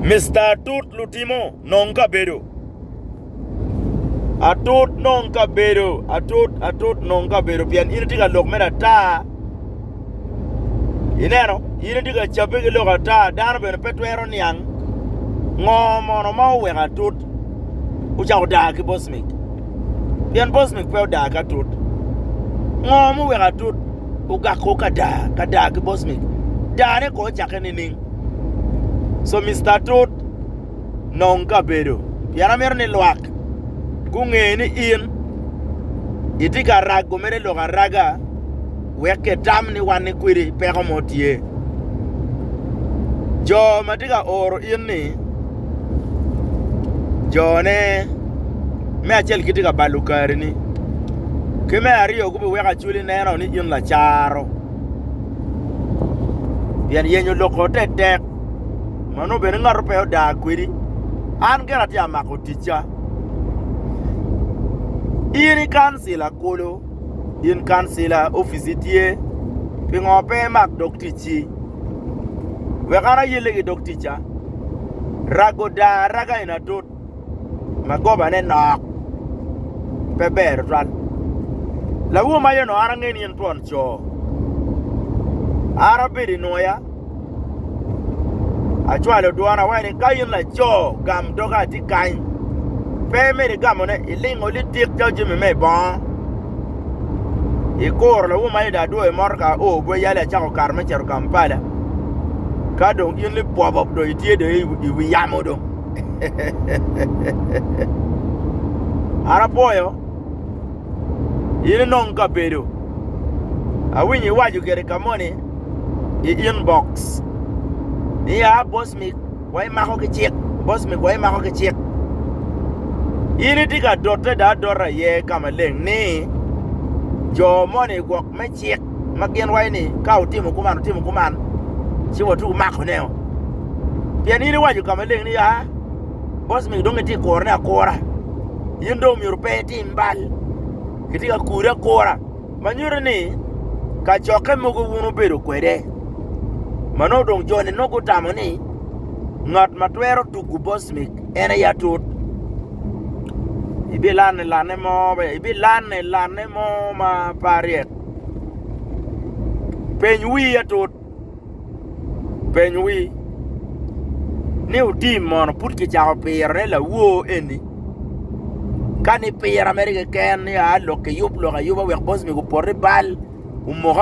Mr. Tut Lutimo non Kabedo. Atut non Kabedo. Atut non Kabedo. Pian initika lok mera ta. Ineno. Initika chapeke loka ta. Dano beno petwero niyang. Ngomono mauwe atut. Ucha udaki bosmik. Pian bosmik pe udaki atut. Ngomu we atut. Ugako kadaki bosmik. Dane ko chake nining. So Mr. Tut non Kabedo. Piana mer ni luak. Kunge ni in. Itika rago mere loka raga. Weke tam ni wani kwiri peko motie. Jo matika oro in ni. Jo ne. Me achel kitika balukari ni. Kime ario kubi weka chuli neno ni in la charo. Pian yenyo loko tetek. Mano bene ngar peo da kwiri. An gera ti amako ticha. Ini kansila kolo. In kansila ofisitie. Pingope mak doktichi. Wekana yelegi dokticha. Rago da raga inatut. Magoba ne nok. Peber tral. La wuma yeno arangeni yen tuan cho. Arabiri noya. Achwalo duana wani kayin la cho gam doga ti kain. Pe me de gamone ilingo li tik jo jimi me bon. Ikor la wuma ida do e morka o bo yale chako karme cher kampala. Kadong yin li bobob do itie de iwi yamodo. Arapoyo. Yin non Kabedo. Awinyi waju kere kamone inbox. Ya boss me why mako ke check boss me why mako ke check ini tika dotte da dora ye kama leng ni jo money go me check magien why ni ka timu kuman si watu mako neo pia ni waju kama leng ni ya boss me donge ti korna kora yindo mi rupe ti mbal kitika kura kora manyure ni ka choke mugo wunu bedo kwede Mano dong jone no go tamoni ngat matwero tuku bosmik ene ya tut ibi lane mo ma pariet penywi ya tut penywi ni utim mon put ki chao pere la wo eni kani pere amerike ken ya lo ke yuba we bosmik go porre bal mo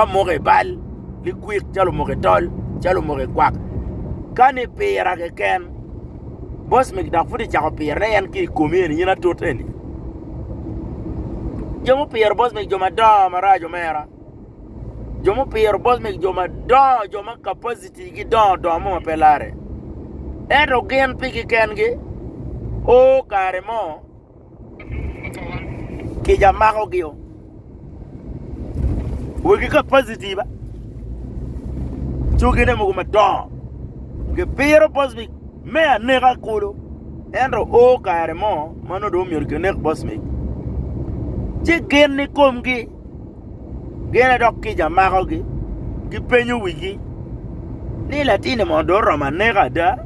bal li kwik chalo mo tol chalo mo kwak kani pera ke ken boss me da fudi chako pera yan ki komeni yina toteni jomo pera boss me joma da marajo mera jomo pera boss me joma da joma capacity gi do mo pelare eto gen piki ken gi o caremo ki jamako gio wigi capacity ba Chugine mo madon. Ke pero bosmik me anega kolo. Enro o caremo mano do mi orkenek bosmik. Che gen ni komgi. Gene dok ki jamako gi. Ki penyu wigi. Ni latine mo do roma nega da.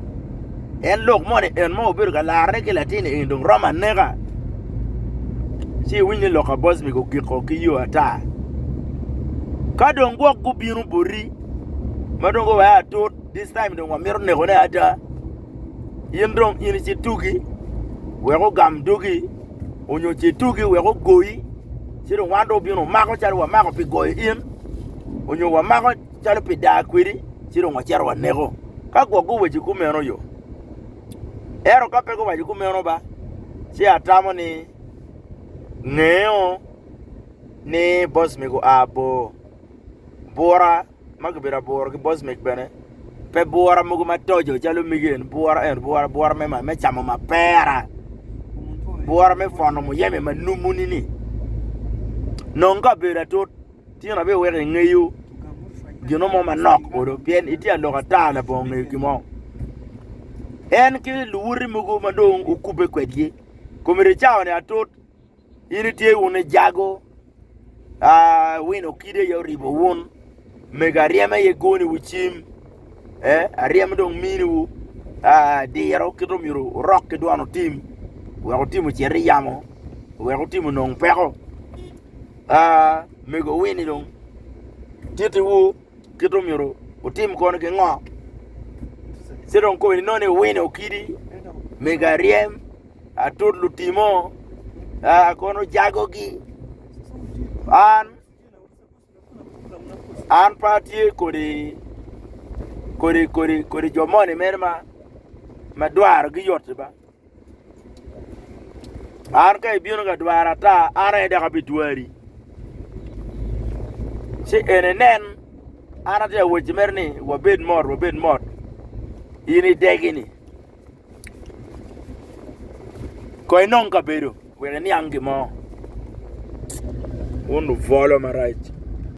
En lok mo ne en mo bir ga larne ke latine en do roma nega. Si winni loka bosmik ko ki yo ata. Kadon go kubinu buri. Madongo wa tut this time don wa mero ne gone ata yindong yin ci tugi we go gam dugi onyo ci tugi we go goyi ci do wando bino mako chal wa mako pi goyi in onyo wa mako chal pi da kwiri ci do wa char wa nego ka go we ci kumeno yo ero ka pe go wa ci kumeno ba ci atamo ni neo ni boss me go abo bora magbira bor ki boss mek bene pe bora mugo matojo chalo migen bora me chamo ma pera bora me fono mo yeme manumu nini non Kabedo tot tina be were ngeyu gino mo manok odo pien itia loka tala bo ngeyu mo en ki luuri mugo madong ukube kwedie komere chao ne atot ini tie une jago wino kide yo ribo won mega riema ye goni wuchim ariema dong mini wu diro kito miro rock ke duano tim we tim cheri yamo we tim nong peko mego wini dong titi wu kito miro tim kono ke ngo sidon ko ni none wini okidi mega riem atur lutimo kono jago gi an partie kodi jomone merma madwar gi yot ba an kay biyo ga dwara ta ana da ka bidwari si enenen ana de wojmerni wabed mod ini degini koy non Kabedo we ni angi mo uno volo ma right